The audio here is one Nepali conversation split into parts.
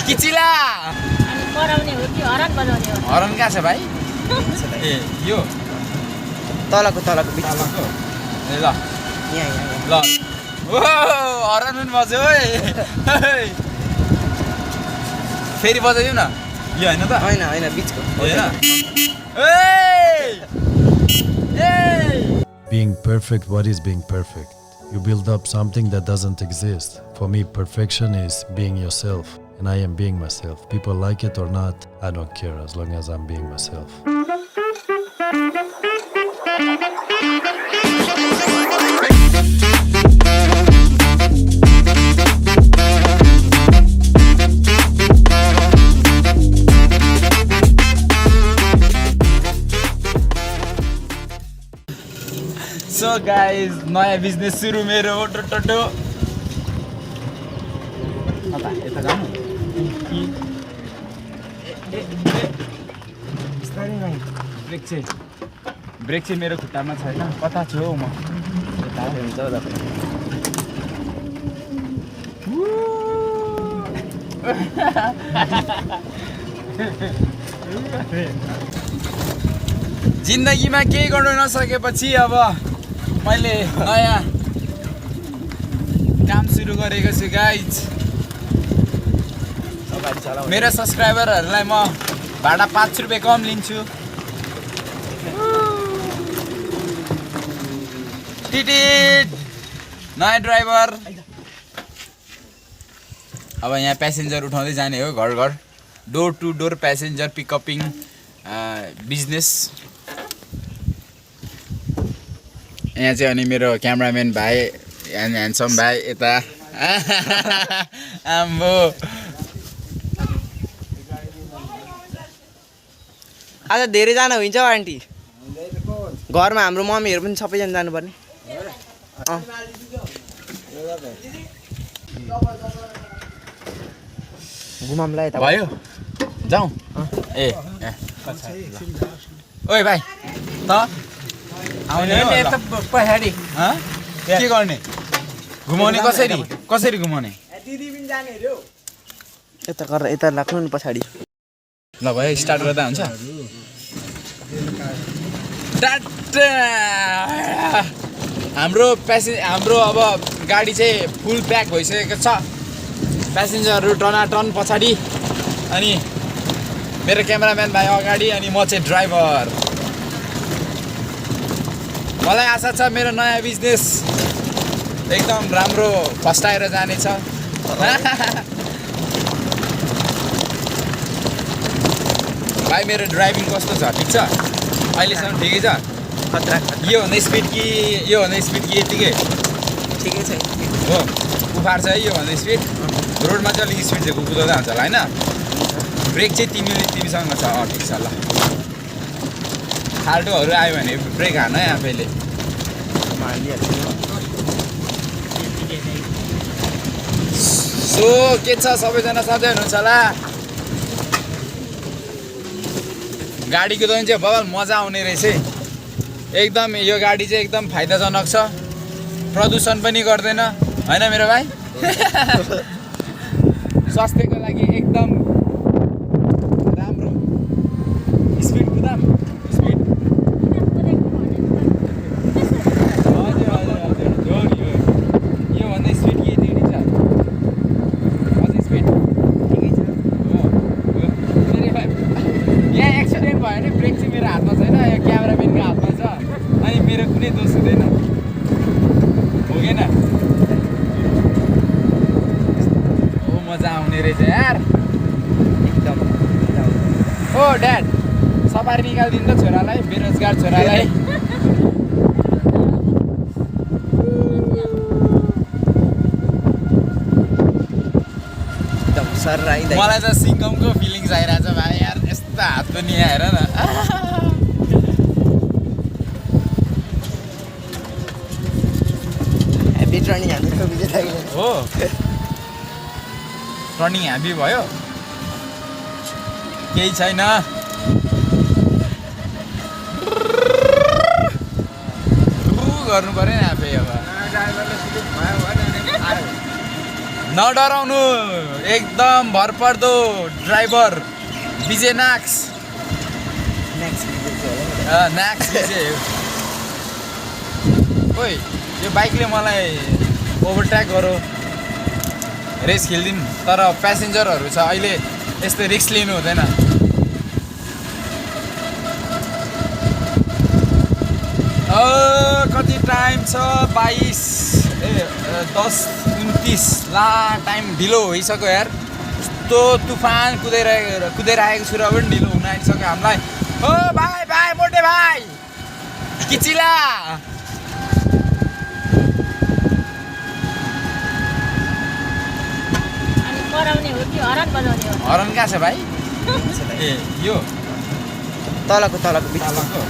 किचिला अनि कराउने हो कि हरन बजाउने हो हरन कहाँ छ भाइ ए यो तलको बिच तालको ए ल यहाँ ल ओ हरन पनि बज्यो ओए फेरि बजाइदिउँ न यो होइन त होइन बिचको होइन Being perfect, what is being perfect? You build up something that doesn't exist. For me, perfection is being yourself, and I am being myself. People like it or not, I don't care as long as I'm being myself. So guys, नयाँ बिजनेस सुरु मेरो टोटो यता जानु ब्रेक चाहिँ मेरो खुट्टामा छैन कता छु हौ म यता हुन्छ होला जिन्दगीमा केही गर्नु नसकेपछि अब मैले नयाँ काम सुरु गरेको छु गाइज मेरो सब्सक्राइबरहरूलाई म भाडा 5 रुपियाँ कम लिन्छु टिटिट नयाँ ड्राइभर अब यहाँ प्यासेन्जर उठाउँदै जाने हो घर घर डोर टु डोर प्यासेन्जर पिकअपिङ बिजनेस यहाँ चाहिँ अनि मेरो क्यामराम्यान भाइ ह्यान्डसम भाइ यता आम्बो आज धेरैजना हुन्छ हौ आन्टी घरमा हाम्रो मम्मीहरू पनि सबैजना जानुपर्ने घुमाउँला यता भयो जाउँ ए ओइ भाइ त आउने यता पछाडि के गर्ने घुमाउने कसरी घुमाउने दिदी पनि जाने अरे हौ यता गरेर यता लाग्नु नि पछाडि ल भयो स्टार्ट गर्दा हुन्छ हाम्रो अब गाडी चाहिँ फुल प्याक भइसकेको छ प्यासेन्जरहरू टनाटन पछाडि अनि मेरो क्यामेराम्यान भाइ अगाडि अनि म चाहिँ ड्राइभर मलाई आशा छ मेरो नयाँ बिजनेस एकदम राम्रो फस्टाएर जानेछ भाइ मेरो ड्राइभिङ कस्तो छ ठिक छ अहिलेसम्म ठिकै छ खतरा योभन्दा स्पिड कि यतिकै ठिकै छ हो उफार छ है योभन्दा स्पिड रोडमा चाहिँ अलिक स्पिड चाहिँ कुदाउँदा हुन्छ होला होइन ब्रेक चाहिँ तिमीसँग छ ठिक छ ल खाल्टोहरू आयो भने ब्रेक हान है आफैले सो के छ सबैजना सधैँ हुनुहुन्छ होला गाडी कुदाउनु चाहिँ बबाल मजा आउने रहेछ एकदम यो गाडी चाहिँ एकदम फाइदाजनक छ प्रदूषण पनि गर्दैन होइन मेरो भाइ स्वास्थ्यको लागि एकदम राम्रो स्पिड कुदाम स्पिड योभन्दा स्पिड के यति छ अझै स्पिड यहाँ एक्सिडेन्ट भयो भने ब्रेक चाहिँ मेरो हातमा छैन यो क्यामेराम्यानको हातमा छ अनि मेरो कुनै दोष हुँदैन हो कि न मजा आउने रहेछ यार एकदम ओ ड्याड सफारी निकालिदिनु त छोरालाई बेरोजगार छोरालाई मलाई त सिङ्गमको फिलिङ्स आइरहेछ भाइ यार यस्तो हात पनि हेर न हो टर्निङ ह्याप्पी भयो केही छैन गर्नु पऱ्यो नि आफै अब नडराउनु एकदम भरपर्दो ड्राइभर विजय नाक्स नाक्स विजय ओइ यो बाइकले मलाई ओभरटेक गरो रेस खेलिदिउँ तर प्यासेन्जरहरू छ अहिले यस्तो रिस्क लिनु हुँदैन कति टाइम छ 10:29 ला टाइम ढिलो भइसक्यो यार यस्तो तुफान कुदेर आएको छु र पनि ढिलो हुन आइसक्यो हामीलाई ओ भाइ मोटे भाइ किचिला अनि कराउने हो कि हरन बजाउने हो हरन कहाँ छ भाइ ए यो तलको बिचमा चालकको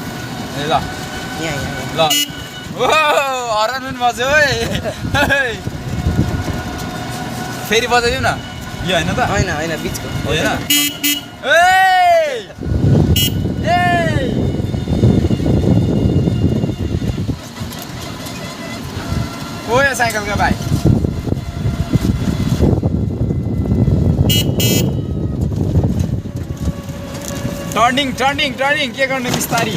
ए ल यहाँ ल ओ हरन पनि बज्यो है फेरि बजाइदिउँ न यो होइन त होइन बिचको होइन ओ यो साइकलको भाइ टर्निङ के गर्नु बिस्तारी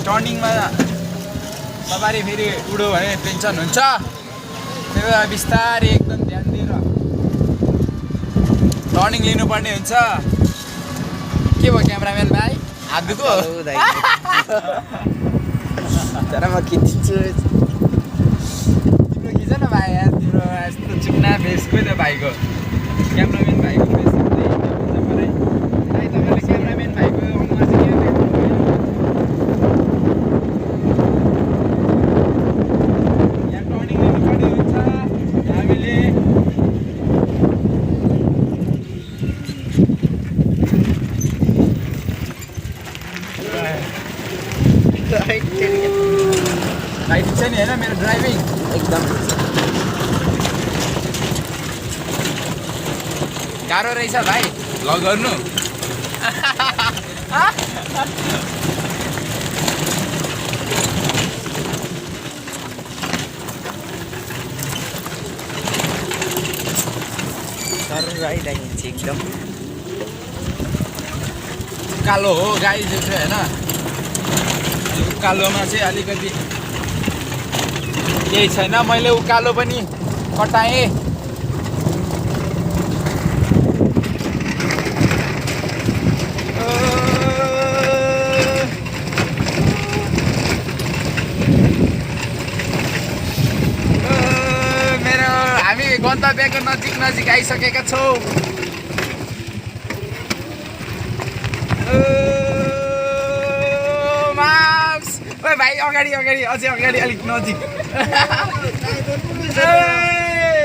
टर्निङमा सवारी फेरि उडो भने टेन्सन हुन्छ त्यही भएर बिस्तारै एकदम ध्यान दिएर टर्निङ लिनुपर्ने हुन्छ के भयो क्यामेराम्यान भाइ हात दुखो तर म खिच्छु तिम्रो खिच न भाइ यार तिम्रो यस्तो चिक्ना फेस खोइ त भाइको क्यामेराम्यान भाइको फेस तपाईँले क्यामेराम्यान भाइको अनुहार चाहिँ के यहाँ टर्निङ लिनुपर्ने हुन्छ हामीले भाइ ठिक छ नि होइन मेरो ड्राइभिङ एकदम गाह्रो रहेछ भाइ भ्लग गर्नु राइडाइन्छ एकदम कालो हो गाई जो चाहिँ होइन उकालोमा चाहिँ अलिकति केही छैन मैले उकालो पनि कटाएँ मेरो हामी गन्तव्यको नजिक आइसकेका छौँ मार्क्स ओइ भाइ अगाडि अझै अगाडि अलिक नजिक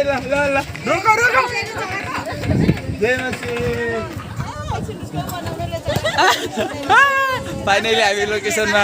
ल रोक फाइनली हामी लोकेसनमा